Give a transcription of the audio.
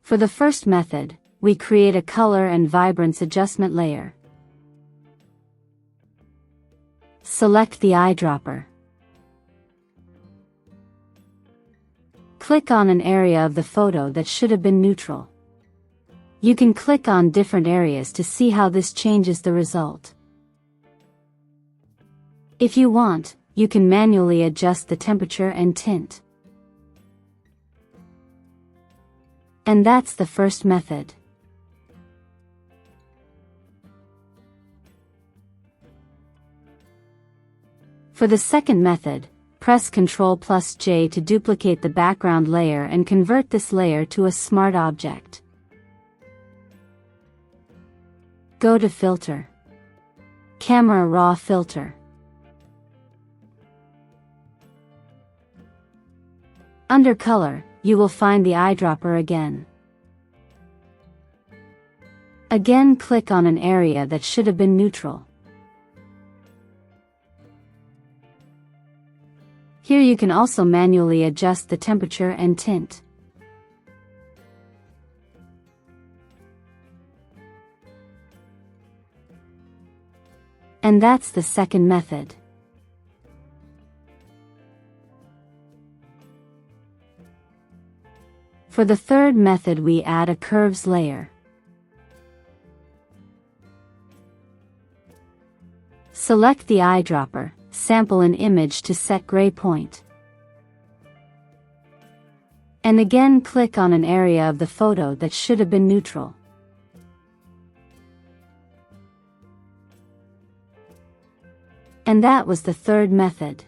For the first method, we create a color and vibrance adjustment layer. Select the eyedropper. Click on an area of the photo that should have been neutral. You can click on different areas to see how this changes the result. If you want, you can manually adjust the temperature and tint. And that's the first method. For the second method, press Ctrl+J to duplicate the background layer and convert this layer to a smart object. Go to Filter. Camera Raw Filter. Under Color, you will find the eyedropper again. Again, click on an area that should have been neutral. Here you can also manually adjust the temperature and tint. And that's the second method. For the third method, we add a curves layer. Select the eyedropper, sample an image to set gray point. And again click on an area of the photo that should have been neutral. And that was the third method.